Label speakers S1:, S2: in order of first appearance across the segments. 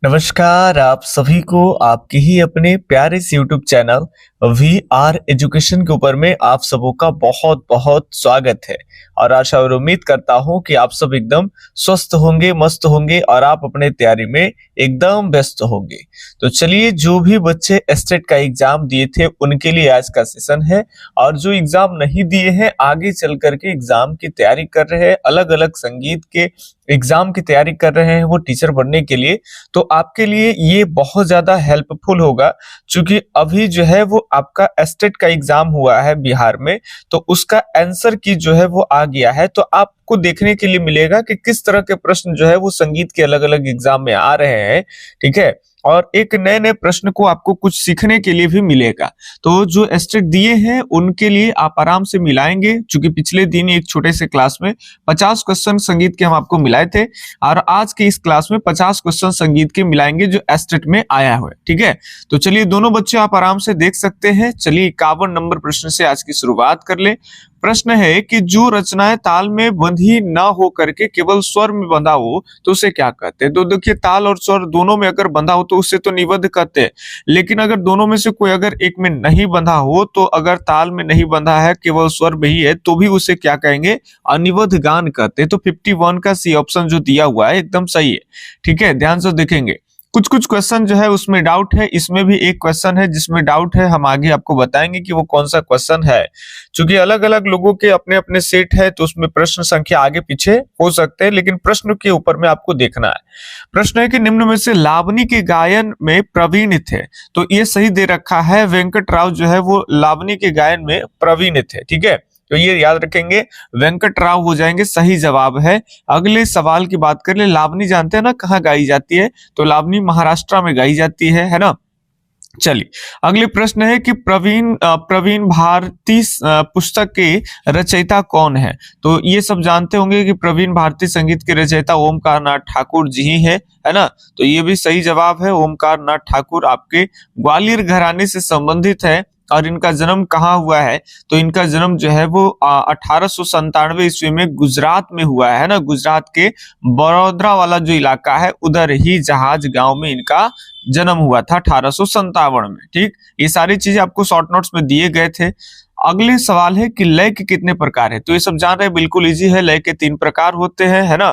S1: नमस्कार आप सभी को आपके ही अपने प्यारे से YouTube channel We Are Education के ऊपर में आप सबों का बहुत बहुत स्वागत है। और आशा और उम्मीद करता हूं कि आप सब एकदम स्वस्थ होंगे, मस्त होंगे और आप अपने तैयारी में एकदम व्यस्त होंगे। तो चलिए, जो भी बच्चे एस्टेट का एग्जाम दिए थे उनके लिए आज का सेशन है, और जो एग्जाम नहीं दिए हैं, आगे चल करके एग्जाम की तैयारी कर रहे हैं, अलग अलग संगीत के एग्जाम की तैयारी कर रहे हैं वो टीचर बनने के लिए, तो आपके लिए ये बहुत ज्यादा हेल्पफुल होगा। क्योंकि अभी जो है वो आपका एस्टेट का एग्जाम हुआ है बिहार में, तो उसका आंसर की जो है वो आ गया है। तो आपको देखने के लिए मिलेगा कि किस तरह के प्रश्न जो है वो संगीत के अलग अलग एग्जाम में आ रहे हैं, ठीक है। और एक नए नए प्रश्न को आपको कुछ सीखने के लिए भी मिलेगा। तो जो एस्टेट दिए हैं उनके लिए आप आराम से मिलाएंगे, क्योंकि पिछले दिन एक छोटे से क्लास में 50 क्वेश्चन संगीत के हम आपको मिलाए थे, और आज के इस क्लास में 50 क्वेश्चन संगीत के मिलाएंगे जो एस्टेट में आया हुआ है, ठीक है। तो चलिए, दोनों बच्चे आप आराम से देख सकते हैं। चलिए 51 नंबर प्रश्न से आज की शुरुआत कर ले। प्रश्न है कि जो रचनाएं ताल में बंधी न हो करके केवल स्वर में बंधा हो तो उसे क्या कहते हैं। तो देखिए, ताल और स्वर दोनों में अगर बंधा हो तो उसे तो निबद्ध कहते हैं, लेकिन अगर दोनों में से कोई अगर एक में नहीं बंधा हो, तो अगर ताल में नहीं बंधा है, केवल स्वर में ही है, तो भी उसे क्या कहेंगे, अनिबद्ध गान कहते हैं। तो 51 का सी ऑप्शन जो दिया हुआ है एकदम सही है, ठीक है। ध्यान से देखेंगे, कुछ कुछ क्वेश्चन जो है उसमें डाउट है, इसमें भी एक क्वेश्चन है जिसमें डाउट है, हम आगे आपको बताएंगे कि वो कौन सा क्वेश्चन है। क्योंकि अलग अलग लोगों के अपने अपने सेट है, तो उसमें प्रश्न संख्या आगे पीछे हो सकते हैं, लेकिन प्रश्न के ऊपर में आपको देखना है। प्रश्न है कि निम्न में से लावनी के गायन में प्रवीण थे। तो ये सही दे रखा है, वेंकट राव जो है वो लावनी के गायन में प्रवीण थे, ठीक है। तो ये याद रखेंगे, वेंकट राव हो जाएंगे सही जवाब है। अगले सवाल की बात कर ले, लावनी जानते हैं ना कहाँ गाई जाती है, तो लावनी महाराष्ट्र में गाई जाती है ना। चलिए, अगले प्रश्न है कि प्रवीण भारती पुस्तक के रचयिता कौन है। तो ये सब जानते होंगे कि प्रवीण भारती संगीत के रचयिता ओमकार नाथ ठाकुर जी ही है ना। तो ये भी सही जवाब है, ओमकार नाथ ठाकुर आपके ग्वालियर घराने से संबंधित है। और इनका जन्म कहाँ हुआ है, तो इनका जन्म जो है वो 1897 ईस्वी में गुजरात में हुआ है ना। गुजरात के बड़ौदा वाला जो इलाका है उधर ही जहाज गांव में इनका जन्म हुआ था 1857 में, ठीक। ये सारी चीजें आपको शॉर्ट नोट्स में दिए गए थे। अगले सवाल है कि लय के कितने प्रकार है। तो ये सब जान रहे हैं, बिल्कुल इजी है। लय के 3 प्रकार होते हैं, है ना।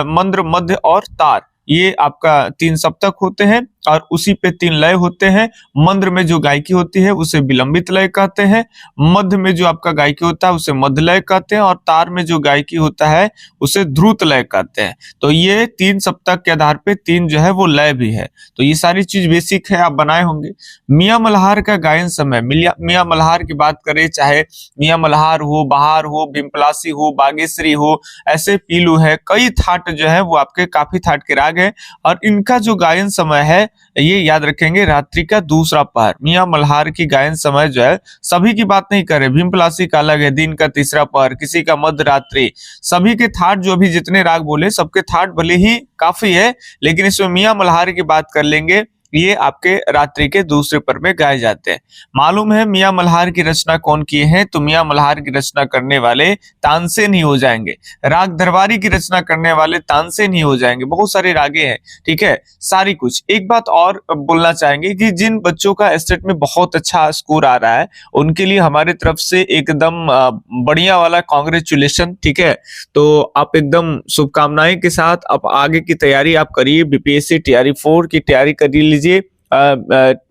S1: मंद्र, मध्य और तार। ये आपका 3 सप्तक होते हैं और उसी पे 3 लय होते हैं। मंद्र में जो गायकी होती है उसे विलंबित लय कहते हैं, मध्य में जो आपका गायकी होता है उसे मध्य लय कहते हैं, और तार में जो गायकी होता है उसे ध्रुत लय कहते हैं। तो ये 3 सप्तक के आधार पे 3 जो है वो लय भी है। तो ये सारी चीज बेसिक है, आप बनाए होंगे। मियां मल्हार का गायन समय, मियां मल्हार की बात करें, चाहे मियां मल्हार हो, बहार हो, भीमपलासी हो, बागेश्वरी हो, ऐसे पीलू है, कई थाट जो है वो आपके काफी थाट के राग है। और इनका जो गायन समय है ये याद रखेंगे, रात्रि का दूसरा पहर। मियां मल्हार की गायन समय जो है, सभी की बात नहीं करे, भीमपलासी का अलग है, दिन का तीसरा पहर, किसी का मध्य रात्रि, सभी के थाट जो भी जितने राग बोले सबके थाट भले ही काफी है, लेकिन इसमें मियां मल्हार की बात कर लेंगे, ये आपके रात्रि के दूसरे पर में गाए जाते हैं। मालूम है मियां मल्हार की रचना कौन किए हैं, तो मियां मल्हार की रचना करने वाले तानसेन ही हो जाएंगे। राग दरबारी की रचना करने वाले तानसेन ही हो जाएंगे। बहुत सारे रागे हैं, ठीक है, सारी कुछ। एक बात और बोलना चाहेंगे कि जिन बच्चों का एस्टेट में बहुत अच्छा स्कोर आ रहा है उनके लिए हमारे तरफ से एकदम बढ़िया वाला कांग्रेचुलेशन, ठीक है। तो आप एकदम शुभकामनाएं के साथ आप आगे की तैयारी आप करिए, बीपीएससी टीआरई 4 की तैयारी कर लीजिए।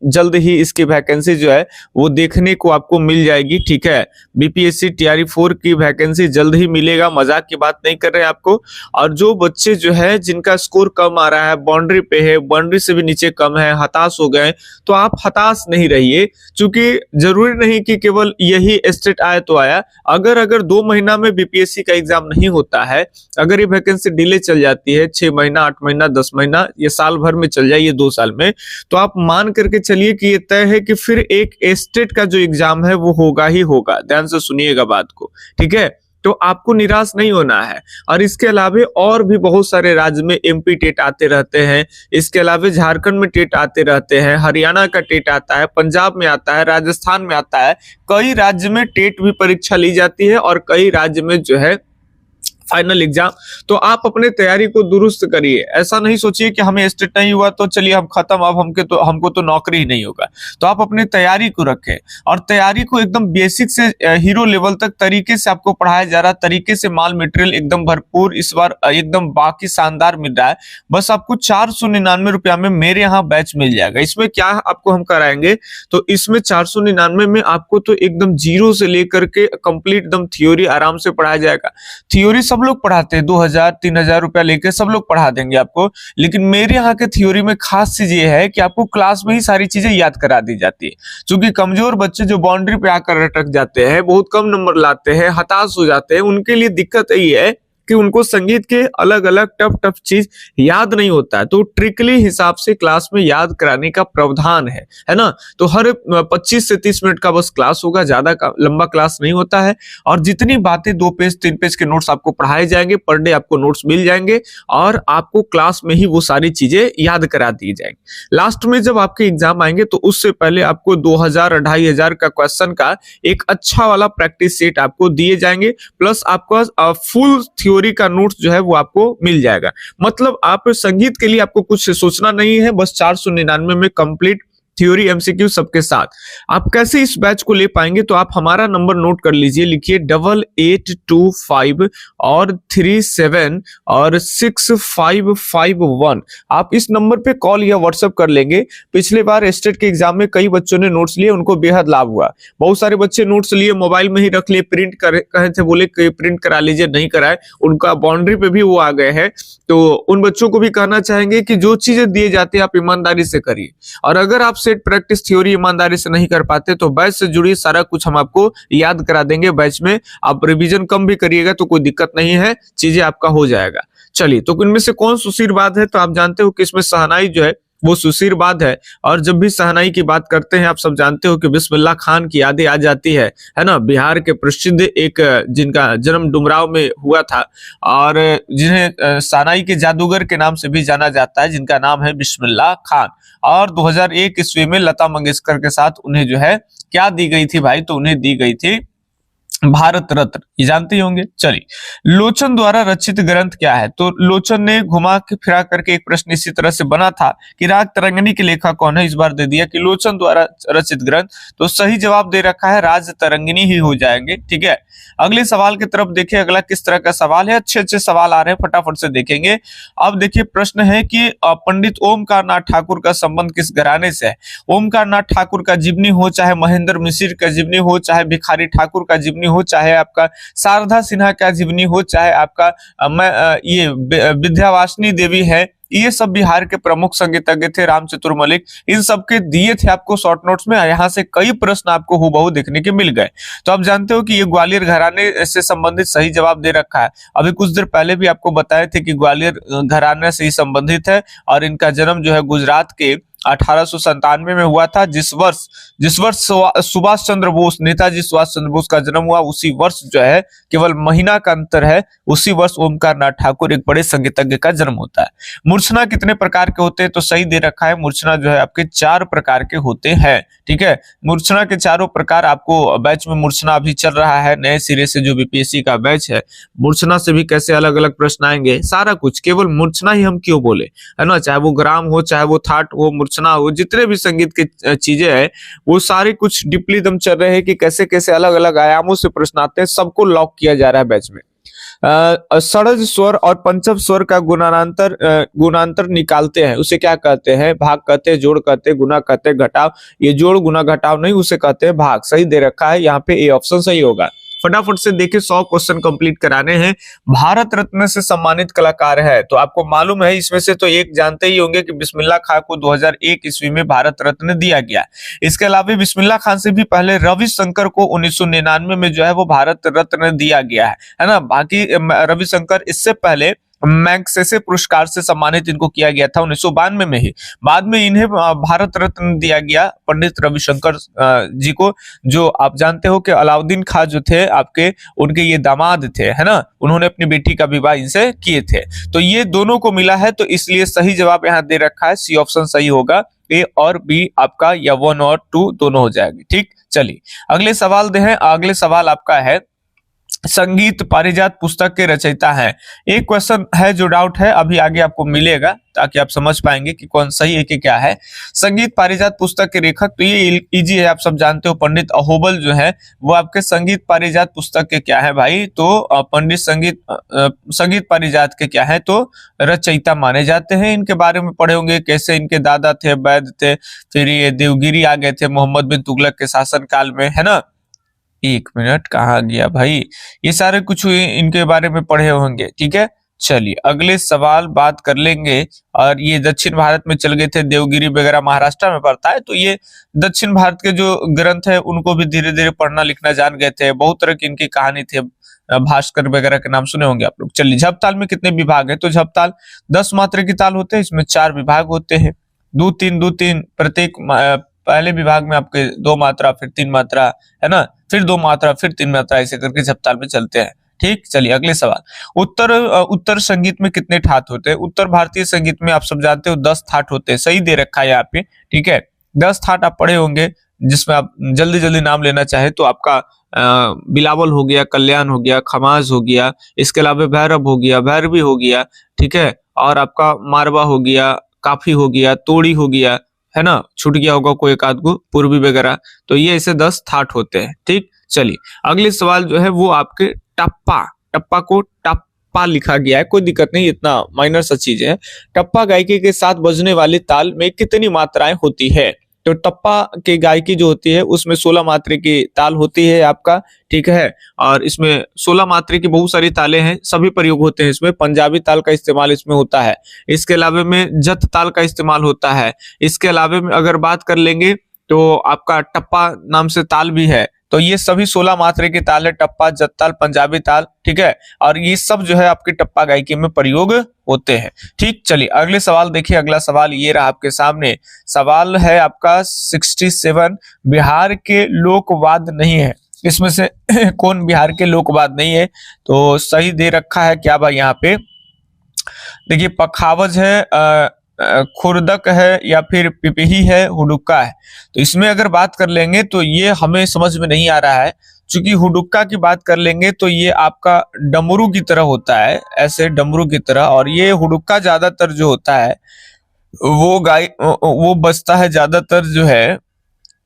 S1: जल्द ही इसकी वैकेंसी जो है वो देखने को आपको मिल जाएगी, ठीक है। बीपीएससी टीआरई 4 की वैकेंसी जल्द ही मिलेगा, मजाक की बात नहीं कर रहे हैं आपको। और जो बच्चे जो है जिनका स्कोर कम आ रहा है, बाउंड्री पे है, बाउंड्री से भी नीचे कम है, हताश हो गए, तो आप हताश नहीं रहिए, क्योंकि जरूरी नहीं कि केवल यही एस्टेट आया तो आया। अगर 2 महीना में बीपीएससी का एग्जाम नहीं होता है, अगर ये वैकेंसी डिले चल जाती है 6 महीना, 8 महीना, 10 महीना, ये साल भर में चल जाए, ये 2 साल में, तो आप मान करके चलिए कि ये तय है कि फिर एक एस्टेट का जो एग्जाम है वो होगा ही होगा। ध्यान से सुनिएगा बात को, ठीक है। तो आपको निराश नहीं होना है। और इसके अलावा और भी बहुत सारे राज्य में एमपी टेट आते रहते हैं, इसके अलावा झारखंड में टेट आते रहते हैं, हरियाणा का टेट आता है, पंजाब में आता है, राजस्थान में आता है। कई राज्य में टेट भी परीक्षा ली जाती है और कई राज्य में जो है फाइनल एग्जाम, तो आप अपने तैयारी को दुरुस्त करिए। ऐसा नहीं सोचिए कि हमें स्टेट नहीं हुआ तो चलिए हम खत्म, अब हमको तो नौकरी ही नहीं होगा। तो आप अपनी तैयारी को रखें और तैयारी को एकदम बेसिक से हीरो लेवल तक तरीके से आपको पढ़ाया जा रहा है, तरीके से माल मटेरियल एकदम भरपूर इस बार एकदम बाकी शानदार मिल रहा है। बस आपको 499 रुपया में मेरे यहाँ बैच मिल जाएगा। इसमें क्या आपको हम कराएंगे, तो इसमें 499 में आपको तो एकदम जीरो से लेकर के कंप्लीट एकदम थ्योरी आराम से पढ़ाया जाएगा। थ्योरी सब लोग पढ़ाते हैं, 2000-3000 रुपया लेके सब लोग पढ़ा देंगे आपको, लेकिन मेरे यहाँ के थ्योरी में खास चीज ये है कि आपको क्लास में ही सारी चीजें याद करा दी जाती है। क्योंकि कमजोर बच्चे जो बाउंड्री पे आकर अटक जाते हैं, बहुत कम नंबर लाते हैं, हताश हो जाते हैं, उनके लिए दिक्कत यही है कि उनको संगीत के अलग अलग टफ टफ चीज याद नहीं होता है। तो ट्रिकली हिसाब से क्लास में याद कराने का प्रावधान है ना। तो हर 25 से 30 मिनट का बस क्लास होगा, ज्यादा लंबा क्लास नहीं होता है। और जितनी बातें 2 पेज 3 पेज के नोट्स आपको पढ़ाए जाएंगे, पर डे आपको नोट्स मिल जाएंगे और आपको क्लास में ही वो सारी चीजें याद करा दी जाएंगी। लास्ट में जब आपके एग्जाम आएंगे तो उससे पहले आपको 2000-2500 का क्वेश्चन का एक अच्छा वाला प्रैक्टिस सेट आपको दिए जाएंगे, प्लस आपका फुल थ्योरी का नोट्स जो है वो आपको मिल जाएगा। मतलब आप संगीत के लिए आपको कुछ सोचना नहीं है, बस 499 में कंप्लीट थ्योरी एमसीक्यू सबके साथ। आप कैसे इस बैच को ले पाएंगे, तो आप हमारा नंबर नोट कर लीजिए, लिखिए 8825 और 37 और 6551। आप इस नंबर पे कॉल या व्हाट्सएप कर लेंगे। पिछले बार स्टेट के एग्जाम में कई बच्चों ने नोट्स लिए, उनको बेहद लाभ हुआ। बहुत सारे बच्चे नोट्स लिए मोबाइल में ही रख लिए, प्रिंट कहे थे, बोले कि प्रिंट करा लीजिए, नहीं कराए, उनका बाउंड्री पे भी वो आ गए हैं। तो उन बच्चों को भी कहना चाहेंगे कि जो चीजें दिए जाती है आप ईमानदारी से करिए, और अगर आप सेट प्रैक्टिस थ्योरी ईमानदारी से नहीं कर पाते तो बैच से जुड़ी सारा कुछ हम आपको याद करा देंगे बैच में। आप रिवीजन कम भी करिएगा तो कोई दिक्कत नहीं है, चीजें आपका हो जाएगा। चलिए, तो इनमें से कौन सुशीरवाद है, तो आप जानते हो कि इसमें शहनाई जो है वो सुशीरवाद है। और जब भी शहनाई की बात करते हैं आप सब जानते हो कि बिस्मिल्लाह खान की यादें आ जाती है ना। बिहार के प्रसिद्ध एक जिनका जन्म डुमराव में हुआ था और जिन्हें शहनाई के जादूगर के नाम से भी जाना जाता है, जिनका नाम है बिस्मिल्लाह खान। और 2001 ईस्वी में लता मंगेशकर के साथ उन्हें जो है क्या दी गई थी भाई, तो उन्हें दी गई थी भारत रत्न, ये जानते ही होंगे। चलिए, लोचन द्वारा रचित ग्रंथ क्या है, तो लोचन ने घुमा के फिरा करके एक प्रश्न इसी तरह से बना था कि राग तरंगिणी के लेखक कौन है। इस बार दे दिया कि लोचन द्वारा रचित ग्रंथ, तो सही जवाब दे रखा है राज तरंगिणी ही हो जाएंगे। ठीक है, अगले सवाल की तरफ देखिए, अगला किस तरह का सवाल है। अच्छे अच्छे सवाल आ रहे हैं, फटाफट से देखेंगे। अब देखिए, प्रश्न है कि पंडित ओमकार नाथ ठाकुर का संबंध किस घराने से है। ओमकार नाथ ठाकुर का जीवनी हो, चाहे महेंद्र मिश्र का जीवनी हो, चाहे भिखारी ठाकुर का जीवनी हो, चाहे आपका शारदा सिन्हा का जीवनी हो, चाहे आपका ये विद्यावासिनी देवी है, ये सब बिहार के प्रमुख संगीतज्ञ थे, राम चतुर मलिक, इन सब के दिए थे आपको शॉर्ट नोट्स में। यहाँ से कई प्रश्न आपको हूबहू देखने के मिल गए। तो आप जानते हो कि ये ग्वालियर घराने से संबंधित सही जवाब दे रखा है। अभी कुछ देर पहले भी आपको बताए थे कि ग्वालियर घराने से ही संबंधित है और इनका जन्म जो है गुजरात के 1897 में हुआ था। जिस वर्ष सुभाष चंद्र बोस, नेताजी सुभाष चंद्र बोस का जन्म हुआ, उसी वर्ष जो है, केवल महीना का अंतर है, उसी वर्ष ओमकार नाथ ठाकुर, एक बड़े संगीतज्ञ का जन्म होता है। मूर्छना कितने प्रकार के होते हैं, तो सही दे रखा है, मूर्छना जो है आपके 4 प्रकार के होते हैं। ठीक है, मूर्छना के चारों प्रकार आपको बैच में, मूर्छना अभी चल रहा है नए सिरे से जो बीपीएससी का बैच है, मूर्छना से भी कैसे अलग अलग प्रश्न आएंगे, सारा कुछ। केवल मूर्छना ही हम क्यों बोले, है ना, चाहे वो ग्राम हो, चाहे वो थाट हो, मूर्छना हो, जितने भी संगीत की चीजें हैं वो सारे कुछ डीपली दम चल रहे हैं कि कैसे कैसे अलग अलग आयामों से प्रश्न आते हैं, सबको लॉक किया जा रहा है बैच में। षड्ज स्वर और पंचम स्वर का गुणांतर निकालते हैं, उसे क्या कहते हैं, भाग कहते हैं, जोड़ कहते हैं, गुना कहते हैं, घटाव। ये जोड़ गुना घटाव नहीं, उसे कहते हैं भाग। सही दे रखा है, यहाँ पे ए ऑप्शन सही होगा। फटाफट से देखिए, 100 क्वेश्चन कंप्लीट कराने हैं। भारत रत्न से सम्मानित कलाकार है, तो आपको मालूम है इसमें से तो एक जानते ही होंगे कि बिस्मिल्लाह खान को 2001 ईस्वी में भारत रत्न दिया गया। इसके अलावा बिस्मिल्लाह खान से भी पहले रविशंकर को 1999 में जो है वो भारत रत्न दिया गया है ना। बाकी रविशंकर इससे पहले मैग्सेसे पुरस्कार से सम्मानित इनको किया गया था 1992 में ही। बाद में इन्हें भारत रत्न दिया गया पंडित रविशंकर जी को, जो आप जानते हो कि अलाउद्दीन खां जो थे आपके, उनके ये दामाद थे, है ना, उन्होंने अपनी बेटी का विवाह इनसे किए थे। तो ये दोनों को मिला है, तो इसलिए सही जवाब यहाँ दे रखा है, सी ऑप्शन सही होगा। ए और बी आपका या 1 और 2 दोनों हो जाएगी। ठीक, चलिए अगले सवाल आपका है संगीत पारिजात पुस्तक के रचयिता हैं। एक क्वेश्चन है जो डाउट है, अभी आगे आपको मिलेगा ताकि आप समझ पाएंगे कि कौन सही है कि क्या है। संगीत पारिजात पुस्तक के लेखक, तो ये इजी है, आप सब जानते हो, पंडित अहोबल जो है वो आपके संगीत पारिजात पुस्तक के क्या है भाई, तो पंडित संगीत पारिजात के क्या है, तो रचयिता माने जाते हैं। इनके बारे में पढ़े होंगे, कैसे इनके दादा थे वैद थे, फिर ये देवगिरी आ गए थे मोहम्मद बिन तुगलक के शासन काल में, है ना। एक मिनट, कहाँ गया भाई, ये सारे कुछ इनके बारे में पढ़े होंगे, ठीक है। चलिए अगले सवाल बात कर लेंगे। और ये दक्षिण भारत में चल गए थे, देवगिरी वगैरह महाराष्ट्र में पड़ता है, तो ये दक्षिण भारत के जो ग्रंथ है उनको भी धीरे धीरे पढ़ना लिखना जान गए थे। बहुत तरह की इनकी कहानी थी, भास्कर वगैरह के नाम सुने होंगे आप लोग। चलिए, झपताल में कितने विभाग है, तो झपताल 10 मात्रा की ताल होते हैं, इसमें 4 विभाग होते हैं, 2-3-2-3, प्रत्येक पहले विभाग में आपके 2 मात्रा, फिर 3 मात्रा, है ना, फिर 2 मात्रा, फिर 3 मात्रा, ऐसे करके झपताल में चलते हैं। ठीक, चलिए अगले सवाल। उत्तर संगीत में कितने ठाट होते हैं? उत्तर भारतीय संगीत में आप सब जानते हो 10 ठाट होते हैं, सही दे रखा है यहाँ पे, ठीक है। 10 ठाट आप पढ़े होंगे, जिसमें आप जल्दी जल्दी नाम लेना चाहे तो आपका बिलावल हो गया, कल्याण हो गया, खमाज हो गया, इसके अलावा भैरव हो गया, भैरवी हो गया, ठीक है, और आपका मारवा हो गया, काफी हो गया, तोड़ी हो गया, है ना, छूट गया होगा कोई एक आध को, पूर्वी वगैरह, तो ये ऐसे 10 ठाट होते हैं। ठीक, चलिए अगले सवाल जो है वो आपके टप्पा, टप्पा को टप्पा लिखा गया है, कोई दिक्कत नहीं, इतना माइनर सा चीज है। टप्पा गायकी के साथ बजने वाले ताल में कितनी मात्राएं होती है? तो टप्पा के गायकी जो होती है उसमें 16 मात्रा की ताल होती है आपका, ठीक है। और इसमें 16 मात्रा की बहुत सारी तालें हैं, सभी प्रयोग होते हैं इसमें। पंजाबी ताल का इस्तेमाल इसमें होता है, इसके अलावा में जत ताल का इस्तेमाल होता है, इसके अलावा में अगर बात कर लेंगे तो आपका टप्पा नाम से ताल भी है। तो ये सभी 16 मात्रा की ताल है, टप्पा, जत ताल, पंजाबी ताल, ठीक है। और ये सब जो है आपकी टप्पा गायकी में प्रयोग होते हैं। ठीक, चलिए अगले सवाल देखिए। अगला सवाल ये रहा आपके सामने, सवाल है आपका 67, बिहार के लोकवाद नहीं है, इसमें से कौन बिहार के लोकवाद नहीं है? तो सही दे रखा है क्या भाई यहाँ पे, देखिए पखावज है, खुरदक है, या फिर पिपही है, हुडुक्का है। तो इसमें अगर बात कर लेंगे तो ये हमें समझ में नहीं आ रहा है, क्योंकि हुडुक्का की बात कर लेंगे तो ये आपका डमरू की तरह होता है, ऐसे डमरू की तरह, और ये हुडुक्का ज्यादातर जो होता है वो बजता है ज्यादातर जो है,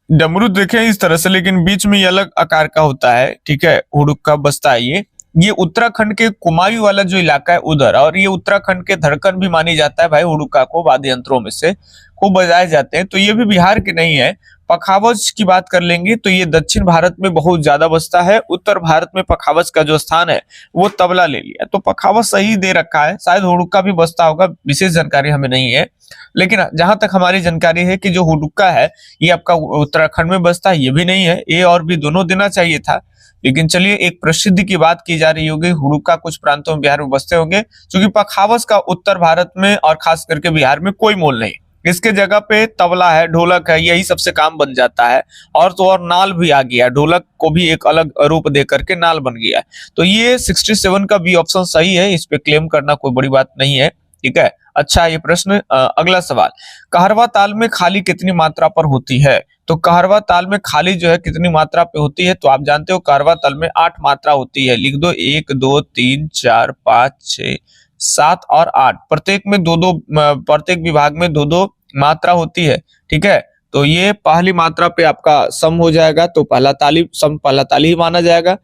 S1: डमरू देखें इस तरह से, लेकिन बीच में ये अलग आकार का होता है, ठीक है, हुडुक्का बजता है ये उत्तराखंड के कुमायूं वाला जो इलाका है उधर, और ये उत्तराखंड के धड़कन भी मानी जाता है भाई, हुडुक्का को वाद्य यंत्रों में से खूब बजाए जाते हैं, तो ये भी बिहार के नहीं है। पखावज की बात कर लेंगे तो ये दक्षिण भारत में बहुत ज्यादा बजता है, उत्तर भारत में पखावज का जो स्थान है वो तबला ले लिया, तो पखावज सही दे रखा है, शायद हुडुक्का भी बजता होगा, विशेष जानकारी हमें नहीं है, लेकिन जहां तक हमारी जानकारी है कि जो हुडुक्का है ये आपका उत्तराखंड में बजता है, ये भी नहीं है, ए और बी दोनों देना चाहिए था। लेकिन चलिए एक प्रसिद्धि की बात की जा रही होगी, हुडुक्का कुछ प्रांतों में बिहार में बसते होंगे, क्योंकि पखावज का उत्तर भारत में और खास करके बिहार में कोई मोल नहीं, इसके जगह पे तबला है, ढोलक है, यही सबसे काम बन जाता है। और तो और नाल भी आ गया, ढोलक को भी एक अलग रूप दे करके नाल बन गया है। तो ये 67 का बी ऑप्शन सही है, इस पे क्लेम करना कोई बड़ी बात नहीं है, ठीक है। अच्छा ये प्रश्न, अगला सवाल, कहरवा ताल में खाली कितनी मात्रा पर होती है? तो कहरवा ताल में खाली जो है कितनी मात्रा पे होती है? तो आप जानते हो कहरवा ताल में 8 मात्रा होती है, लिख दो 1 2 3 4 5 6 7 और 8, प्रत्येक में दो, प्रत्येक विभाग में 2 मात्रा होती है, ठीक है। तो ये पहली मात्रा पे आपका सम हो जाएगा, तो पहला ताली, सम पहला ताली ही माना जाएगा।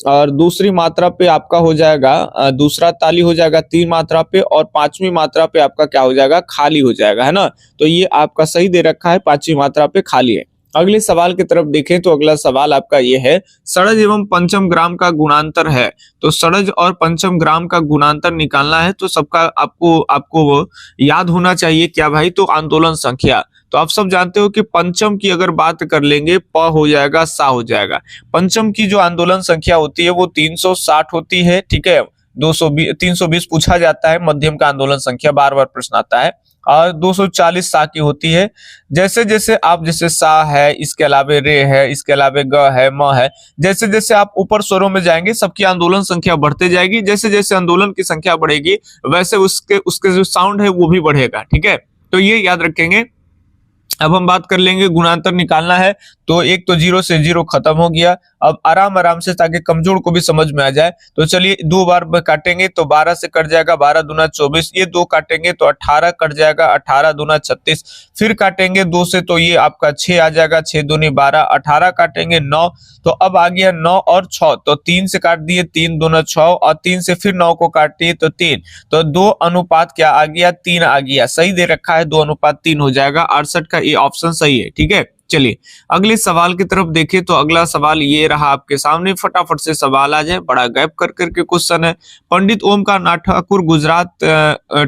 S1: और दूसरी मात्रा पे आपका हो जाएगा दूसरा ताली हो जाएगा 3 मात्रा पे, और 5वीं मात्रा पे आपका क्या हो जाएगा, खाली हो जाएगा, है ना। तो ये आपका सही दे रखा है, 5वीं मात्रा पे खाली है। अगले सवाल की तरफ देखें तो अगला सवाल आपका ये है, षडज एवं पंचम ग्राम का गुणांतर है। तो षडज और पंचम ग्राम का गुणांतर निकालना है, तो सबका आपको याद होना चाहिए क्या भाई, तो आंदोलन संख्या। तो आप सब जानते हो कि पंचम की अगर बात कर लेंगे प हो जाएगा, सा हो जाएगा। पंचम की जो आंदोलन संख्या होती है वो 360 होती है, ठीक है। 320 पूछा जाता है, मध्यम का आंदोलन संख्या बार बार प्रश्न आता है। और 240 सा की होती है। जैसे जैसे आप, जैसे सा है, इसके अलावे रे है, इसके अलावे ग है, म है, जैसे जैसे आप ऊपर स्वरों में जाएंगे सबकी आंदोलन संख्या बढ़ते जाएगी। जैसे जैसे आंदोलन की संख्या बढ़ेगी वैसे उसके जो साउंड है वो भी बढ़ेगा, ठीक है। तो ये याद रखेंगे। अब हम बात कर लेंगे गुणांतर निकालना है, तो एक तो 0 से 0 खत्म हो गया, अब आराम आराम से, ताकि कमजोर को भी समझ में आ जाए। तो चलिए 2 बार काटेंगे तो 12 से कट जाएगा, 12 दूना 24, ये 2 काटेंगे तो 18 कट जाएगा, 18 दूना 36, फिर काटेंगे 2 से तो ये आपका 6 आ जाएगा, 6 दूनी 12, 18 काटेंगे 9, तो अब आ गया 9 और 6, तो 3 से काट दिए, 3 दूना 6, और 3 से फिर 9 को काटिए तो 3, तो 2 अनुपात क्या आ गया, 3 आ गया। सही दे रखा है, 2 अनुपात 3 हो जाएगा। 68 का ये ऑप्शन सही है। ठीक है, चलिए अगले सवाल की तरफ देखिए। तो अगला सवाल ये रहा आपके सामने, फटाफट से सवाल आ जाए, बड़ा गैप कर करके क्वेश्चन है। पंडित ओमकार नाथ ठाकुर गुजरात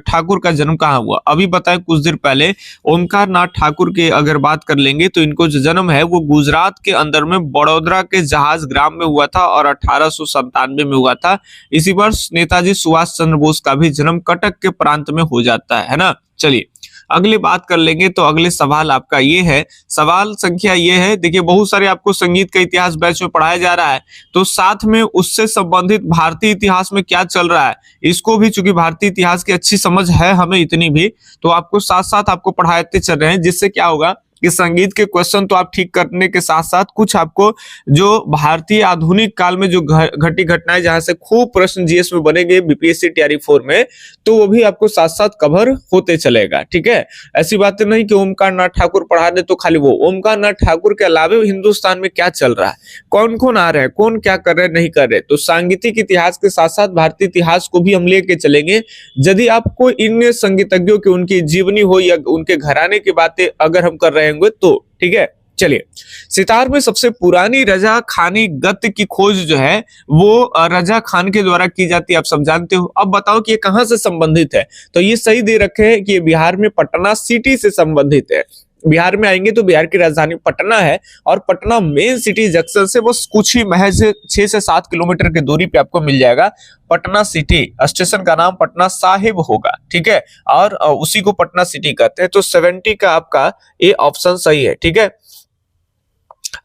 S1: ठाकुर का जन्म कहाँ हुआ? अभी बताए कुछ देर पहले ओमकार नाथ ठाकुर के अगर बात कर लेंगे तो इनको जो जन्म है वो गुजरात के अंदर में बड़ौदा के जहाज ग्राम में हुआ था और 1897 में हुआ था। इसी वर्ष नेताजी सुभाष चंद्र बोस का भी जन्म कटक के प्रांत में हो जाता है ना। चलिए अगली बात कर लेंगे। तो अगले सवाल आपका ये है, सवाल संख्या ये है, देखिए बहुत सारे आपको संगीत का इतिहास बैच में पढ़ाया जा रहा है, तो साथ में उससे संबंधित भारतीय इतिहास में क्या चल रहा है इसको भी, चूंकि भारतीय इतिहास की अच्छी समझ है हमें इतनी भी, तो आपको साथ साथ आपको पढ़ाते चल रहे हैं, जिससे क्या होगा कि संगीत के क्वेश्चन तो आप ठीक करने के साथ साथ कुछ आपको जो भारतीय आधुनिक काल में जो घटी घटनाएं जहां से खूब प्रश्न जीएस में बनेंगे बीपीएससी तैयारी 4 में, तो वो भी आपको साथ साथ कवर होते चलेगा। ठीक है, ऐसी बातें नहीं कि ओमकार नाथ ठाकुर पढ़ा दे तो खाली वो, ओमकार नाथ ठाकुर के अलावे हिंदुस्तान में क्या चल रहा है, कौन कौन आ रहे हैं, कौन क्या कर रहे हैं, नहीं कर रहे, तो सांगीतिक इतिहास के साथ साथ भारतीय इतिहास को भी हम लेके चलेंगे। यदि आपको इन संगीतज्ञों की उनकी जीवनी हो या उनके घराने की बातें अगर हम कर रहे होंगे तो ठीक है। चलिए सितार में सबसे पुरानी रजा खानी गद्य की खोज जो है वो रजा खान के द्वारा की जाती है, आप सब जानते हो। अब बताओ कि ये कहां से संबंधित है, तो ये सही दे रखे हैं कि ये बिहार में पटना सिटी से संबंधित है। बिहार में आएंगे तो बिहार की राजधानी पटना है और पटना मेन सिटी जंक्शन से बस कुछ ही महज 6 से 7 किलोमीटर की दूरी पे आपको मिल जाएगा पटना सिटी। स्टेशन का नाम पटना साहिब होगा। ठीक है, और उसी को पटना सिटी कहते हैं। तो 70 का आपका ये ऑप्शन सही है। ठीक है,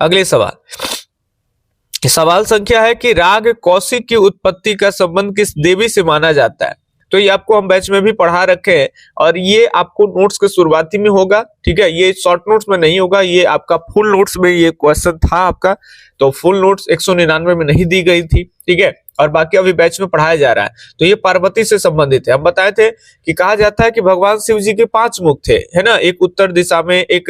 S1: अगले सवाल, सवाल संख्या है कि राग कौशिक की उत्पत्ति का संबंध किस देवी से माना जाता है? तो ये आपको हम बैच में भी पढ़ा रखे हैं और ये आपको नोट्स के शुरुआती में होगा। ठीक है, ये शॉर्ट नोट्स में नहीं होगा, ये आपका फुल नोट्स में ये क्वेश्चन था आपका, तो फुल नोट्स 199 में नहीं दी गई थी। ठीक है, और बाकी अभी बैच में पढ़ाया जा रहा है। तो ये पार्वती से संबंधित है। हम बताए थे कि कहा जाता है कि भगवान शिव जी के 5 मुख थे, है ना, एक उत्तर दिशा में, एक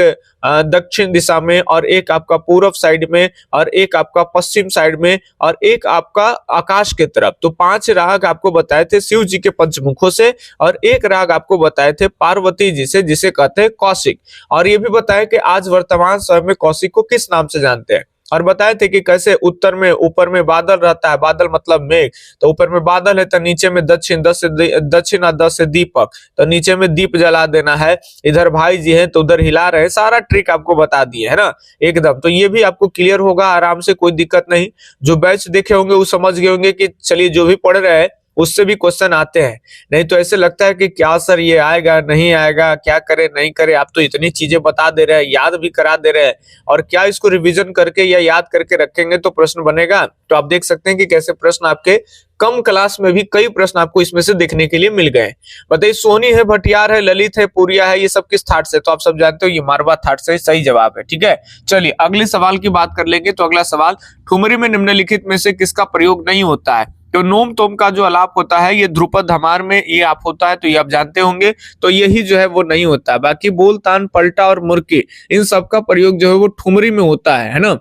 S1: दक्षिण दिशा में, और एक आपका पूर्व साइड में, और एक आपका पश्चिम साइड में, और एक आपका आकाश के तरफ। तो 5 राग आपको बताए थे शिव जी के पंचमुखों से, और एक राग आपको बताए थे पार्वती जी से, जिसे कहते हैं कौशिक। और ये भी बताया कि आज वर्तमान समय में कौशिक को किस नाम से जानते हैं, और बताए थे कि कैसे उत्तर में ऊपर में बादल रहता है, बादल मतलब मेघ, तो ऊपर में बादल है तो नीचे में दक्षिण, दक्षिण और 10 से दीपक, तो नीचे में दीप जला देना है, इधर भाई जी हैं तो उधर हिला रहे, सारा ट्रिक आपको बता दिए है ना एकदम। तो ये भी आपको क्लियर होगा आराम से, कोई दिक्कत नहीं। जो बैच देखे होंगे वो समझ गए होंगे कि चलिए जो भी पढ़ रहे हैं उससे भी क्वेश्चन आते हैं, नहीं तो ऐसे लगता है कि क्या सर ये आएगा नहीं आएगा, क्या करे नहीं करे, आप तो इतनी चीजें बता दे रहे हैं, याद भी करा दे रहे हैं, और क्या इसको रिवीजन करके या याद करके रखेंगे तो प्रश्न बनेगा। तो आप देख सकते हैं कि कैसे प्रश्न आपके कम क्लास में भी कई प्रश्न आपको इसमें से देखने के लिए मिल गए। बताइए सोनी है, भटियार है, ललित है, पुरिया है, ये सब किस थाट से? तो आप सब जानते हो ये मारवा थाट से सही जवाब है। ठीक है, चलिए अगले सवाल की बात कर लेंगे। तो अगला सवाल, ठुमरी में निम्नलिखित में से किसका प्रयोग नहीं होता है? तो नोम तोम का जो आलाप होता है ये ध्रुपद धमार में ये आप होता है, तो ये आप जानते होंगे, तो यही जो है वो नहीं होता। बाकी बोल तान पलटा और मुर्की इन सब का प्रयोग जो है वो ठुमरी में होता है ना।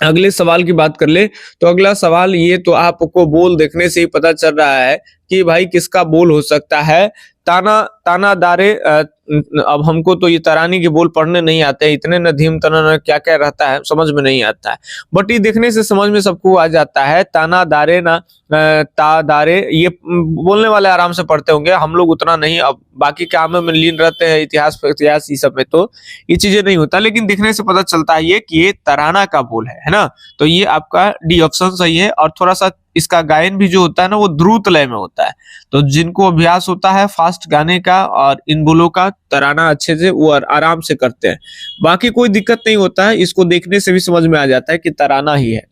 S1: अगले सवाल की बात कर ले। तो अगला सवाल ये, तो आपको बोल देखने से ही पता चल रहा है कि भाई किसका बोल हो सकता है। ताना ताना दारे, अब हमको तो ये तरानी के बोल पढ़ने नहीं आते हैं, इतने नधीम तना क्या क्या रहता है समझ में नहीं आता है, बट ये देखने से समझ में सबको आ जाता है। ताना दारे ना ता दारे, ये बोलने वाले आराम से पढ़ते होंगे, हम लोग उतना नहीं, अब बाकी कामों में लीन रहते हैं, इतिहास ये सब में तो ये चीजें नहीं होता, लेकिन देखने से पता चलता है ये कि ये तराना का बोल है ना। तो ये आपका डी ऑप्शन सही है। और थोड़ा सा इसका गायन भी जो होता है ना वो द्रुत लय में होता है, तो जिनको अभ्यास होता है फास्ट गाने का और इन बोलों का, तराना अच्छे से वो आराम से करते हैं, बाकी कोई दिक्कत नहीं होता है, इसको देखने से भी समझ में आ जाता है कि तराना ही है।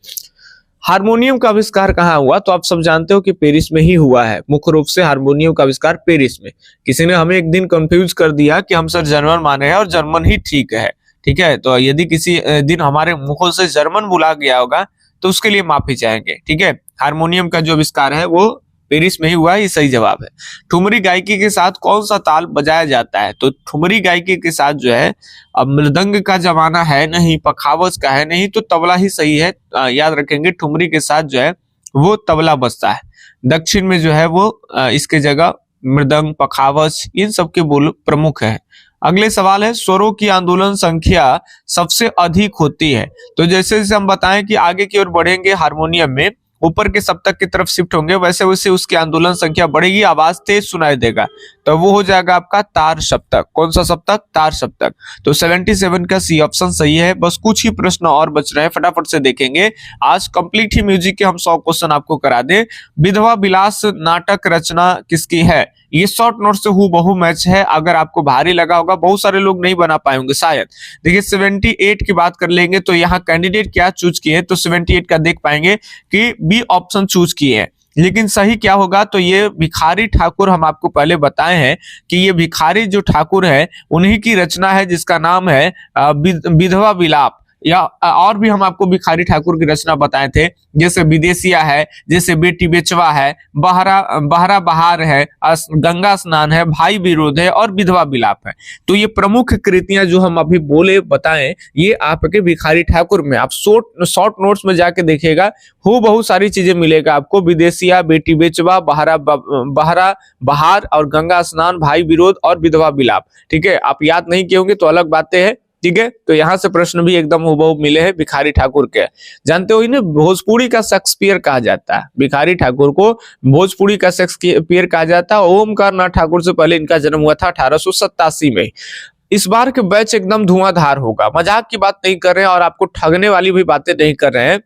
S1: हारमोनियम का आविष्कार कहाँ हुआ? तो आप सब जानते हो कि पेरिस में ही हुआ है, मुख्य रूप से हारमोनियम का आविष्कार पेरिस में। किसी ने हमें एक दिन कंफ्यूज कर दिया कि हम सर जर्मन माने हैं और जर्मन ही ठीक है। ठीक है, तो यदि किसी दिन हमारे मुखों से जर्मन बुला गया होगा तो उसके लिए माफी चाहेंगे। ठीक है, हारमोनियम का जो आविष्कार है वो पेरिस में ही हुआ, ये सही जवाब है। ठुमरी गायकी के साथ कौन सा ताल बजाया जाता है? तो ठुमरी गायकी के साथ जो है, अब मृदंग का जमाना है नहीं, पखावज का है नहीं, तो तबला ही सही है। याद रखेंगे, ठुमरी के साथ जो है वो तबला बजता है। दक्षिण में जो है वो इसके जगह मृदंग, पखावज, इन सब के बोल प्रमुख है। अगले सवाल है, स्वरों की आंदोलन संख्या सबसे अधिक होती है। तो जैसे जैसे हम बताएं कि आगे की ओर बढ़ेंगे, हारमोनियम में ऊपर के सप्तक की तरफ शिफ्ट होंगे, वैसे वैसे उसकी आंदोलन संख्या बढ़ेगी, आवाज तेज सुनाई देगा, तो वो हो जाएगा आपका तार सप्तक। कौन सा सप्तक? तार सप्तक। तो 77 का सी ऑप्शन सही है। बस कुछ ही प्रश्न और बच रहे हैं, फटाफट से देखेंगे। आज कंप्लीट ही म्यूजिक के हम 100 क्वेश्चन आपको करा दें। विधवा विलास नाटक रचना किसकी है? ये शॉर्ट नोट से हूबहू मैच है। अगर आपको भारी लगा होगा, बहुत सारे लोग नहीं बना पाए होंगे शायद। देखिए 78 की बात कर लेंगे तो यहाँ कैंडिडेट क्या चूज किए, तो 78 का देख पाएंगे कि बी ऑप्शन चूज किए हैं। लेकिन सही क्या होगा, तो ये भिखारी ठाकुर, हम आपको पहले बताए हैं कि ये भिखारी जो ठाकुर है उन्हीं की रचना है, जिसका नाम है विधवा विलाप। या और भी हम आपको भिखारी ठाकुर की रचना बताए थे, जैसे विदेशिया है, जैसे बेटी बेचवा है, बहरा बहार है, गंगा स्नान है, भाई विरोध है और विधवा विलाप है। तो ये प्रमुख कृतियां जो हम अभी बोले बताएं, ये आपके भिखारी ठाकुर में, आप शॉर्ट नोट्स में जाके देखिएगा, हो बहुत सारी चीजें मिलेगा आपको। विदेशिया, बेटी बेचवा, बहरा बहार और गंगा स्नान, भाई विरोध और विधवा विलाप। ठीक है, आप याद नहीं किए होंगे तो अलग बातें हैं। ठीक है, तो यहां से प्रश्न भी एकदम हुबहू मिले हैं भिखारी ठाकुर के। जानते हो इन्हें भोजपुरी का शेक्सपियर कहा जाता है। भिखारी ठाकुर को भोजपुरी का शेक्सपियर कहा जाता है। ओमकार नाथ ठाकुर से पहले इनका जन्म हुआ था 1887 में। इस बार के बैच एकदम धुआंधार होगा, मजाक की बात नहीं कर रहे हैं और आपको ठगने वाली भी बातें नहीं कर रहे हैं।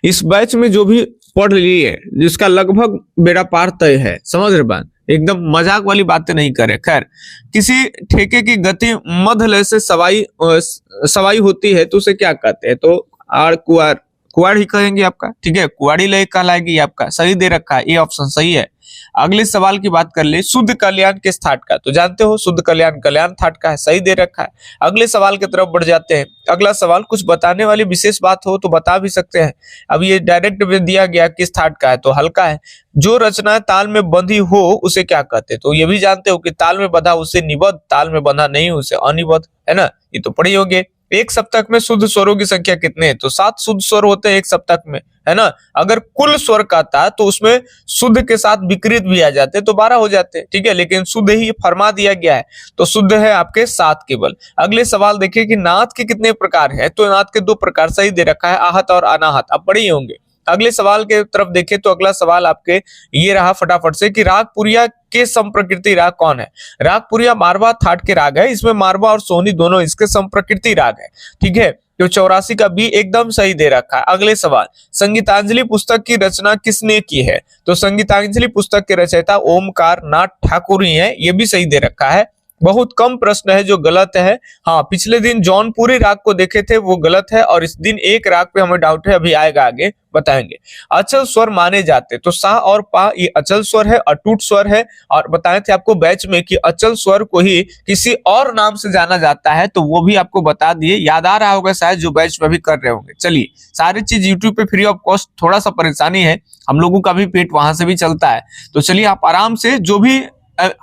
S1: इस बैच में जो भी पढ़ लिए, जिसका लगभग बेड़ा पार तय है, समझ रहे बात, एकदम मजाक वाली बातें नहीं करे। खैर, किसी ठेके की गति मध्यलय से सवाई होती है तो उसे क्या कहते हैं? तो आड़ कुआर, कुआड़ ही कहेंगे आपका। ठीक है, कुआड़ी लय कहलाएगी आपका। सही दे रखा है, ये ऑप्शन सही है। अगले सवाल की बात कर ले, शुद्ध कल्याण किस थाट का? तो जानते हो शुद्ध कल्याण कल्याण थाट का है। सही दे रखा है। अगले सवाल की तरफ बढ़ जाते हैं। अगला सवाल, कुछ बताने वाली विशेष बात हो तो बता भी सकते हैं। अब ये डायरेक्ट में दिया गया किस थाट का है, तो हल्का है। जो रचना ताल में बंधी हो उसे क्या कहते हैं? तो ये भी जानते हो कि ताल में बंधा उसे निबद्ध, ताल में बंधा नहीं उसे अनिबद्ध, है ना? ये तो पढ़े होंगे। एक सप्तक में शुद्ध स्वरों की संख्या कितने हैं? तो 7 शुद्ध स्वर होते हैं एक सप्तक में, है ना? अगर कुल स्वर कहता तो उसमें शुद्ध के साथ विकृत भी आ जाते तो 12 हो जाते। ठीक है, लेकिन शुद्ध ही फरमा दिया गया है, तो शुद्ध है आपके 7 केवल। अगले सवाल देखिए कि नाद के कितने प्रकार है? तो नाद के 2 प्रकार सही दे रखा है, आहत और अनाहत। अब पढ़े होंगे। अगले सवाल के तरफ देखें तो अगला सवाल आपके ये रहा फटाफट से कि राग पुरिया के समप्रकृति राग कौन है? राग पुरिया मारवा थाट के राग है। इसमें मारवा और सोनी दोनों इसके समप्रकृति राग है। ठीक है, तो 84 का बी एकदम सही दे रखा है। अगले सवाल, संगीतांजलि पुस्तक की रचना किसने की है? तो संगीतांजलि पुस्तक के रचयिता ओमकार नाथ ठाकुर ही है। ये भी सही दे रखा है। बहुत कम प्रश्न है जो गलत है। हाँ, पिछले दिन जौनपुरी राग को देखे थे, वो गलत है, और इस दिन एक राग पे हमें डाउट है, अभी आएगा आगे बताएंगे। अचल स्वर माने जाते, तो सा और पा ये अचल स्वर है, अटूट स्वर है। और बताए थे आपको बैच में कि अचल स्वर को ही किसी और नाम से जाना जाता है, तो वो भी आपको बता दिए। याद आ रहा होगा शायद जो बैच में भी कर रहे होंगे। चलिए, सारी चीज यूट्यूब पे फ्री ऑफ कॉस्ट। थोड़ा सा परेशानी है, हम लोगों का भी पेट वहां से भी चलता है। तो चलिए, आप आराम से, जो भी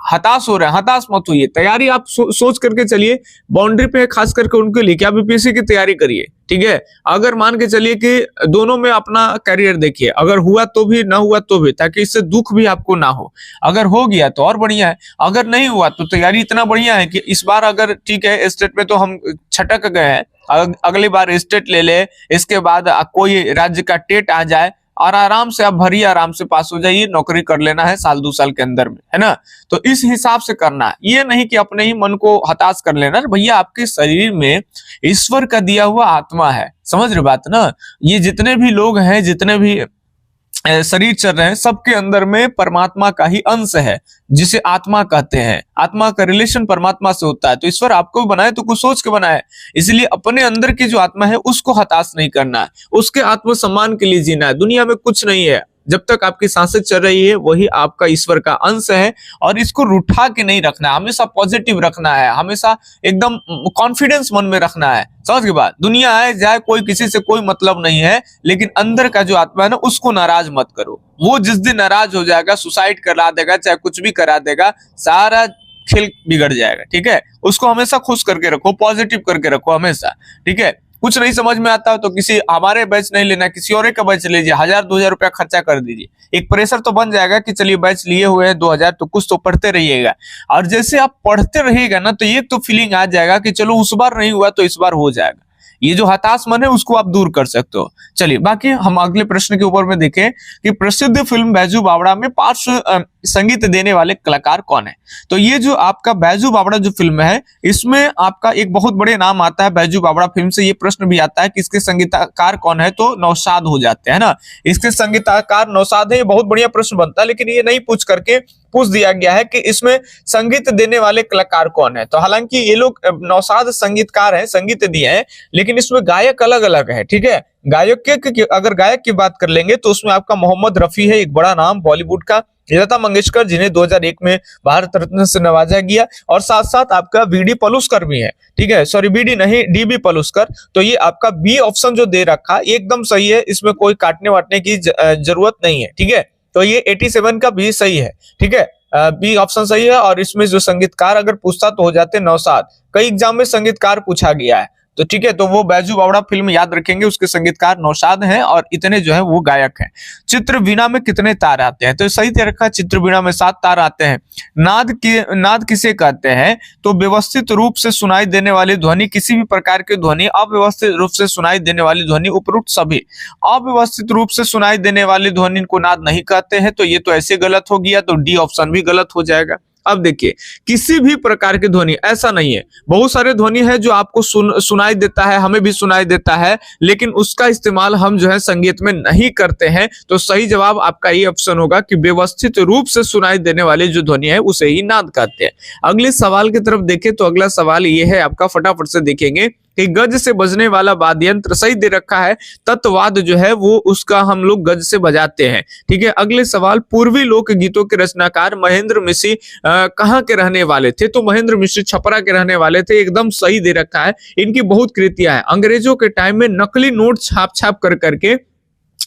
S1: हताश हो रहे हैं, हताश मत होइए। तैयारी आप सोच करके चलिए। बाउंड्री पे खास करके उनके लिए कि आप बीपीएससी की तैयारी करिए। ठीक है, अगर मान के चलिए कि दोनों में अपना करियर देखिए, अगर हुआ तो भी, ना हुआ तो भी, ताकि इससे दुख भी आपको ना हो। अगर हो गया तो और बढ़िया है, अगर नहीं हुआ तो तैयारी इतना बढ़िया है कि इस बार अगर, ठीक है, स्टेट में तो हम छटक गए हैं, अगली बार स्टेट ले ले, इसके बाद कोई राज्य का टेट आ जाए और आराम से आप भरिए, आराम से पास हो जाइए, नौकरी कर लेना है 1-2 साल के अंदर में, है ना? तो इस हिसाब से करना है, ये नहीं कि अपने ही मन को हताश कर लेना। भैया, आपके शरीर में ईश्वर का दिया हुआ आत्मा है, समझ रहे बात ना? ये जितने भी लोग हैं, जितने भी शरीर चल रहे हैं, सबके अंदर में परमात्मा का ही अंश है, जिसे आत्मा कहते हैं। आत्मा का रिलेशन परमात्मा से होता है। तो ईश्वर आपको भी बनाए तो कुछ सोच के बनाए, इसलिए अपने अंदर की जो आत्मा है उसको हताश नहीं करना है, उसके आत्मसम्मान के लिए जीना है। दुनिया में कुछ नहीं है, जब तक आपकी सांसें चल रही है वही आपका ईश्वर का अंश है, और इसको रूठा के नहीं रखना है, हमेशा पॉजिटिव रखना है, हमेशा एकदम कॉन्फिडेंस मन में रखना है। समझ के बात, दुनिया है जाए, कोई किसी से कोई मतलब नहीं है, लेकिन अंदर का जो आत्मा है ना उसको नाराज मत करो। वो जिस दिन नाराज हो जाएगा, सुसाइड करा देगा, चाहे कुछ भी करा देगा, सारा खेल बिगड़ जाएगा। ठीक है, उसको हमेशा खुश करके रखो, पॉजिटिव करके रखो हमेशा। ठीक है, कुछ नहीं समझ में आता तो किसी हमारे बैच नहीं लेना, किसी और का बैच लीजिए, 1000-2000 रुपया खर्चा कर दीजिए। एक प्रेशर तो बन जाएगा कि चलिए बैच लिए हुए हैं 2000, तो कुछ तो पढ़ते रहिएगा। और जैसे आप पढ़ते रहिएगा ना तो ये तो फीलिंग आ जाएगा कि चलो उस बार नहीं हुआ तो इस बार हो जाएगा। ये जो हताश मन है उसको आप दूर कर सकते हो। चलिए बाकी हम अगले प्रश्न के ऊपर में देखें कि प्रसिद्ध फिल्म बैजू बावड़ा में पार्श्व संगीत देने वाले कलाकार कौन है। तो ये जो आपका बैजू बावड़ा जो फिल्म है, इसमें आपका एक बहुत बड़े नाम आता है। बैजू बावड़ा फिल्म से ये प्रश्न भी आता है कि इसके संगीतकार कौन है, तो नौशाद हो जाते हैं ना। इसके संगीतकार नौशाद है, ये बहुत बढ़िया प्रश्न बनता है, लेकिन ये नहीं पूछ करके पूछ दिया गया है कि इसमें संगीत देने वाले कलाकार कौन है। तो हालांकि ये लोग नौशाद संगीतकार हैं, संगीत दिए हैं, लेकिन इसमें गायक अलग अलग है। ठीक है, गायक के अगर गायक की बात कर लेंगे तो उसमें आपका मोहम्मद रफी है, एक बड़ा नाम बॉलीवुड का। लता मंगेशकर जिन्हें 2001 में भारत रत्न से नवाजा गया, और साथ साथ आपका बीडी पलुस्कर भी है। ठीक है, सॉरी बीडी नहीं, डीबी पलुस्कर। तो ये आपका बी ऑप्शन जो दे रखा एकदम सही है, इसमें कोई काटने वाटने की जरूरत नहीं है। ठीक है, तो ये 87 का बी सही है। ठीक है, बी ऑप्शन सही है। और इसमें जो संगीतकार अगर पूछता तो हो जाते नौशाद। कई एग्जाम में संगीतकार पूछा गया है, तो ठीक है, तो वो बैजू बावड़ा फिल्म याद रखेंगे, उसके संगीतकार नौशाद हैं और इतने जो है वो गायक हैं। चित्रवीणा में कितने तार आते हैं, तो सही दे रखा, चित्रवीणा में 7 तार आते हैं। नाद किसे कहते हैं, तो व्यवस्थित रूप से सुनाई देने वाली ध्वनि, किसी भी प्रकार की ध्वनि, अव्यवस्थित रूप से सुनाई देने वाली ध्वनि, उपरोक्त सभी। अव्यवस्थित रूप से सुनाई देने वाली ध्वनि को नाद नहीं कहते हैं, तो ये तो ऐसे गलत हो गया, तो डी ऑप्शन भी गलत हो जाएगा। अब देखिए, किसी भी प्रकार की ध्वनि, ऐसा नहीं है, बहुत सारे ध्वनि है जो आपको सुनाई देता है, हमें भी सुनाई देता है, लेकिन उसका इस्तेमाल हम जो है संगीत में नहीं करते हैं। तो सही जवाब आपका ये ऑप्शन होगा कि व्यवस्थित रूप से सुनाई देने वाली जो ध्वनि है उसे ही नाद कहते हैं। अगले सवाल की तरफ देखें, तो अगला सवाल ये है आपका, फटाफट से देखेंगे कि गज से बजने वाला वाद्य यंत्र, सही दे रखा है, तत्वाद जो है वो उसका हम लोग गज से बजाते हैं। ठीक है, अगले सवाल, पूर्वी लोक गीतों के रचनाकार महेंद्र मिश्र कहाँ के रहने वाले थे, तो महेंद्र मिश्र छपरा के रहने वाले थे, एकदम सही दे रखा है। इनकी बहुत कृतियां हैं, अंग्रेजों के टाइम में नकली नोट छाप छाप कर करके,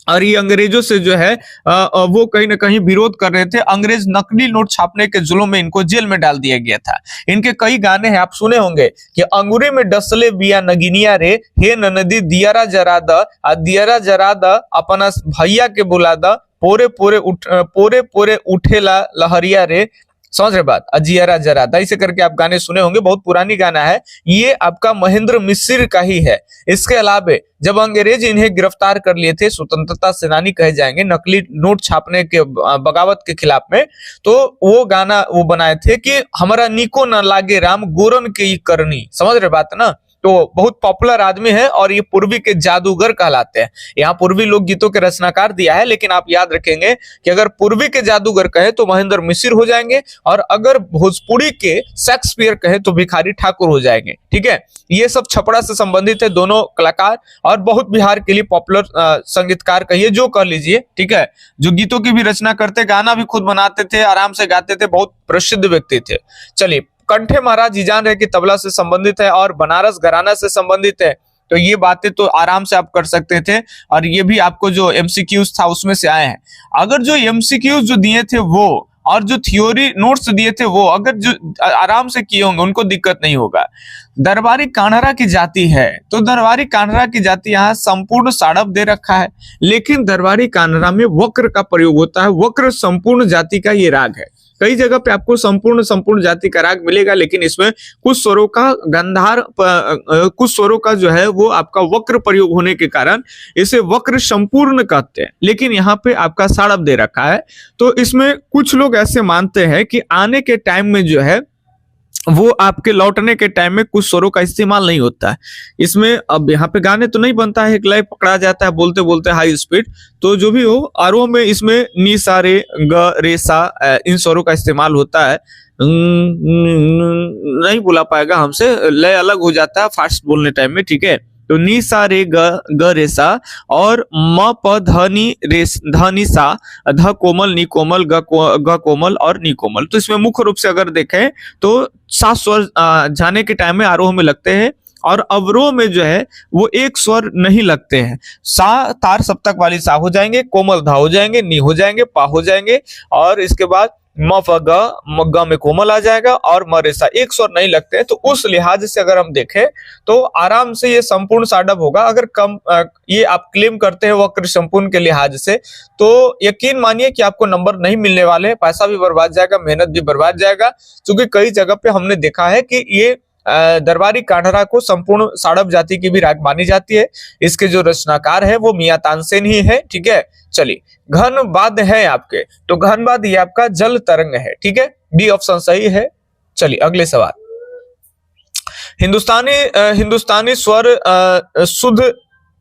S1: और ये अंग्रेजों से जो है वो कहीं ना कहीं विरोध कर रहे थे। अंग्रेज नकली नोट छापने के जुल्म में इनको जेल में डाल दिया गया था। इनके कई गाने हैं, आप सुने होंगे कि अंगूरी में डसले बिया नगिनिया रे, हे ननदी दियारा जरा द अपना भैया के बुला द, पोरे पोरे उठेला लहरिया रे, समझ रहे बात, अजियारा जरा दा, इसे करके आप गाने सुने होंगे, बहुत पुरानी गाना है, ये आपका महेंद्र मिश्र का ही है। इसके अलावा जब अंग्रेज इन्हें गिरफ्तार कर लिए थे, स्वतंत्रता सेनानी कहे जाएंगे, नकली नोट छापने के बगावत के खिलाफ में, तो वो गाना वो बनाए थे कि हमारा निको न लागे राम गोरन के ही करनी, समझ रहे बात ना। तो बहुत पॉपुलर आदमी है और ये पूर्वी के जादूगर कहलाते हैं। यहाँ पूर्वी लोकगीतों के रचनाकार दिया है, लेकिन आप याद रखेंगे कि अगर पूर्वी के जादूगर कहे तो महेंद्र मिश्र हो जाएंगे, और अगर भोजपुरी के शेक्सपियर कहे तो भिखारी ठाकुर हो जाएंगे। ठीक है, ये सब छपरा से संबंधित है दोनों कलाकार, और बहुत बिहार के लिए पॉपुलर संगीतकार कहिए जो कह लीजिए। ठीक है, जो गीतों की भी रचना करते, गाना भी खुद बनाते थे, आराम से गाते थे, बहुत प्रसिद्ध व्यक्ति थे। चलिए, कंठे महाराज, जान रहे कि तबला से संबंधित है और बनारस घराना से संबंधित है, तो ये बातें तो आराम से आप कर सकते थे, और ये भी आपको जो एमसीक्यूज था उसमें से आए हैं। अगर जो एमसीक्यूज जो दिए थे वो, और जो थ्योरी नोट्स दिए थे वो, अगर जो आराम से किए होंगे उनको दिक्कत नहीं होगा। दरबारी कान्हरा की जाति है, तो दरबारी कान्हरा की जाति यहाँ संपूर्ण साड़प दे रखा है, लेकिन दरबारी कान्हरा में वक्र का प्रयोग होता है। वक्र संपूर्ण जाति का ये राग है। कई जगह पे आपको संपूर्ण जाति का राग मिलेगा, लेकिन इसमें कुछ स्वरों का कुछ स्वरों का जो है वो आपका वक्र प्रयोग होने के कारण इसे वक्र संपूर्ण कहते हैं, लेकिन यहाँ पे आपका साड़प दे रखा है। तो इसमें कुछ लोग ऐसे मानते हैं कि आने के टाइम में जो है वो आपके लौटने के टाइम में कुछ स्वरों का इस्तेमाल नहीं होता है इसमें। अब यहाँ पे गाने तो नहीं बनता है, एक लय पकड़ा जाता है बोलते बोलते हाई स्पीड, तो जो भी हो, आरोह में इसमें नी सा रे ग रे सा इन स्वरों का इस्तेमाल होता है। नहीं बोला पाएगा हमसे, लय अलग हो जाता है फास्ट बोलने टाइम में। ठीक है, तो नी सा रे ग रे सा और म प ध नी रे ध नी सा, ध कोमल नी कोमल ग कोमल और नी कोमल। तो इसमें मुख्य रूप से अगर देखें तो 7 स्वर जाने के टाइम में आरोह में लगते हैं और अवरोह में जो है वो एक स्वर नहीं लगते हैं। सा तार सप्तक वाली सा हो जाएंगे, कोमल धा हो जाएंगे, नी हो जाएंगे, पा हो जाएंगे और इसके बाद म फ ग में कोमल आ जाएगा और म रे सा एक स्वर नहीं लगते हैं। तो उस लिहाज से अगर हम देखें तो आराम से ये संपूर्ण साडव होगा। अगर कम ये आप क्लेम करते हैं वक्र संपूर्ण के लिहाज से तो यकीन मानिए कि आपको नंबर नहीं मिलने वाले, पैसा भी बर्बाद जाएगा, मेहनत भी बर्बाद जाएगा। क्योंकि कई जगह पे हमने देखा है कि ये दरबारी कांढरा को संपूर्ण साड़व जाति की भी राग मानी जाती है। इसके जो रचनाकार है वो मियां तानसेन ही है। ठीक है, चलिए घनबाद है आपके, तो घनबाद ये आपका जल तरंग है। ठीक है, बी ऑप्शन सही है। चलिए अगले सवाल, हिंदुस्तानी स्वर शुद्ध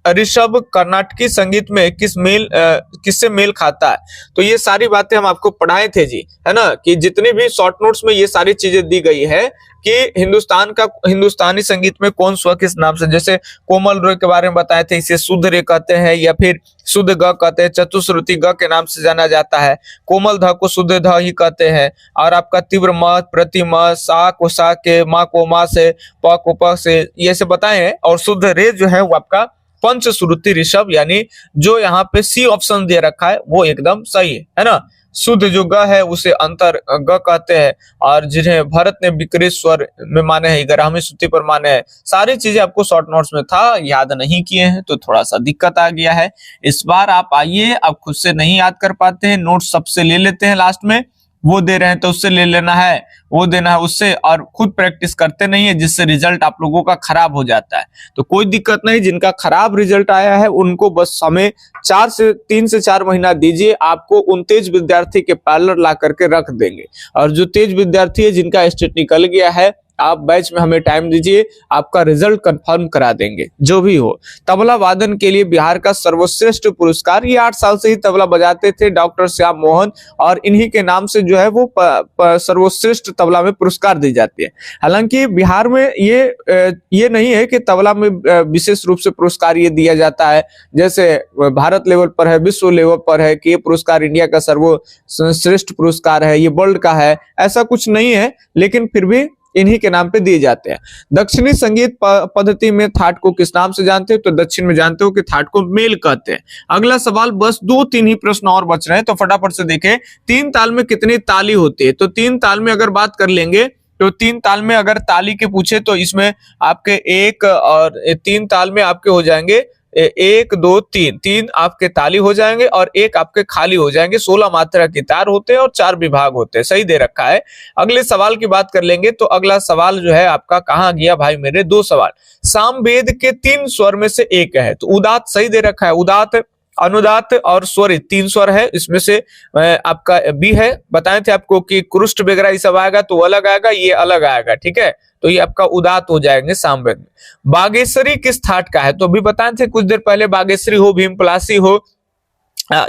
S1: ऋषभ कर्नाटकी संगीत में किससे मेल खाता है? तो ये सारी बातें हम आपको पढ़ाए थे जी, है ना, कि जितनी भी शॉर्ट नोट्स में ये सारी चीजें दी गई है कि हिंदुस्तानी संगीत में कौन स्वर किस नाम से, जैसे कोमल रे के बारे में बताए थे, इसे शुद्ध रे कहते हैं या फिर शुद्ध ग कहते हैं, चतुश्रुति ग के नाम से जाना जाता है, कोमल ध को शुद्ध ध ही कहते हैं और आपका तीव्र म, प्रति म, सा को सा के, मा को मा से, प को प से, ये से बताए हैं। और शुद्ध रे जो है वो आपका पंचश्रुति ऋषभ, यानी जो यहाँ पे सी ऑप्शन दे रखा है वो एकदम सही है ना। शुद्ध जो ग है उसे अंतर ग कहते हैं और जिन्हें भरत ने विकृत स्वर में माने हैं, ग्रामी श्रुति पर माने हैं। सारी चीजें आपको शॉर्ट नोट्स में था, याद नहीं किए हैं तो थोड़ा सा दिक्कत आ गया है। इस बार आप आइए, आप खुद से नहीं याद कर पाते हैं, नोट्स सबसे ले लेते हैं, लास्ट में वो दे रहे हैं तो उससे ले लेना है, वो देना है उससे, और खुद प्रैक्टिस करते नहीं है जिससे रिजल्ट आप लोगों का खराब हो जाता है। तो कोई दिक्कत नहीं, जिनका खराब रिजल्ट आया है उनको बस हमें 3 से 4 महीना दीजिए, आपको उन तेज विद्यार्थी के पैरेलल ला करके रख देंगे। और जो तेज विद्यार्थी है जिनका स्टेट निकल गया है, आप बैच में हमें टाइम दीजिए, आपका रिजल्ट कंफर्म करा देंगे जो भी हो। तबला वादन के लिए बिहार का सर्वश्रेष्ठ पुरस्कार, ये 8 साल से ही तबला बजाते थे डॉक्टर श्याम मोहन, और इन्हीं के नाम से जो है वो सर्वश्रेष्ठ तबला में पुरस्कार दी जाती है। हालांकि बिहार में ये नहीं है कि तबला में विशेष रूप से पुरस्कार ये दिया जाता है, जैसे भारत लेवल पर है, विश्व लेवल पर है कि ये पुरस्कार इंडिया का सर्वश्रेष्ठ पुरस्कार है, ये वर्ल्ड का है, ऐसा कुछ नहीं है, लेकिन फिर भी इन्हीं के नाम पे दिए जाते हैं। दक्षिणी संगीत पद्धति में थाट को किस नाम से जानते हो? तो दक्षिण में जानते हो कि थाट को मेल कहते हैं। अगला सवाल, बस 2-3 ही प्रश्न और बच रहे हैं तो फटाफट से देखें। 3 ताल में कितनी ताली होती है? तो 3 ताल में अगर बात कर लेंगे तो 3 ताल में अगर ताली के पूछे तो इसमें आपके 1 और 3 ताल में आपके हो जाएंगे 1 2 3 आपके ताली हो जाएंगे और 1 आपके खाली हो जाएंगे। 16 मात्रा की तार होते हैं और 4 विभाग होते हैं, सही दे रखा है। अगले सवाल की बात कर लेंगे तो अगला सवाल जो है आपका कहाँ गया भाई मेरे? 2 सवाल। सामवेद के 3 स्वर में से एक है, तो उदात सही दे रखा है, उदात, अनुदात और स्वरित 3 स्वर है, इसमें से आपका बी है। बताए थे आपको कि कुरुष्ट वगैरह ये सब आएगा तो अलग आएगा, ये अलग आएगा, ठीक है, तो ये आपका उदात हो जाएंगे सामवेद में। बागेश्वरी किस थाट का है? तो अभी बताए थे कुछ देर पहले, बागेश्वरी हो, भीमपलासी हो,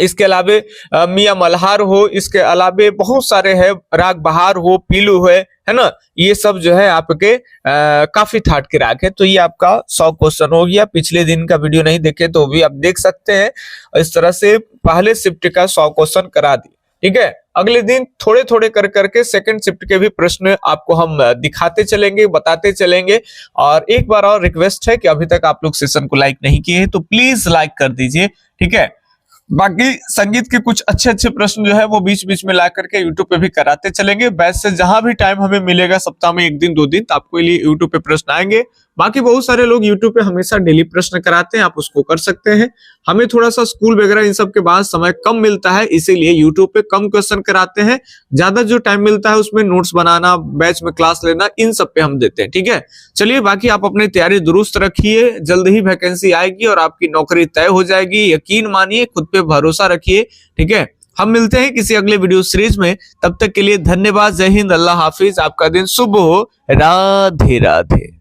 S1: इसके अलावे मियां मल्हार हो, इसके अलावे बहुत सारे हैं, राग बहार हो, पीलू है ना, ये सब जो है आपके काफी थाट के राग है। तो ये आपका 100 क्वेश्चन हो गया। पिछले दिन का वीडियो नहीं देखे तो भी आप देख सकते हैं। इस तरह से पहले शिफ्ट का 100 क्वेश्चन करा दिए, ठीक है। अगले दिन थोड़े थोड़े कर करके सेकंड शिफ्ट के भी प्रश्न आपको हम दिखाते चलेंगे, बताते चलेंगे। और एक बार और रिक्वेस्ट है कि अभी तक आप लोग सेशन को लाइक नहीं किए हैं तो प्लीज लाइक कर दीजिए, ठीक है। बाकी संगीत के कुछ अच्छे अच्छे प्रश्न जो है वो बीच बीच में ला करके यूट्यूब पे भी कराते चलेंगे। बैच से जहां भी टाइम हमें मिलेगा, सप्ताह में 1 दिन 2 दिन, तो आपको लिए यूट्यूब पे प्रश्न आएंगे। बाकी बहुत सारे लोग यूट्यूब पे हमेशा डेली प्रश्न कराते हैं, आप उसको कर सकते हैं। हमें थोड़ा सा स्कूल वगैरह इन सब के बाद समय कम मिलता है, इसीलिए यूट्यूब पे कम क्वेश्चन कराते हैं। ज्यादा जो टाइम मिलता है उसमें नोट्स बनाना, बैच में क्लास लेना, इन सब पे हम देते हैं, ठीक है। चलिए, बाकी आप अपनी तैयारी दुरुस्त रखिए, जल्द ही वैकेंसी आएगी और आपकी नौकरी तय हो जाएगी। यकीन मानिए, खुद पे भरोसा रखिए, ठीक है। हम मिलते हैं किसी अगले वीडियो सीरीज में, तब तक के लिए धन्यवाद। जय हिंद, अल्लाह हाफिज, आपका दिन शुभ हो, राधे राधे।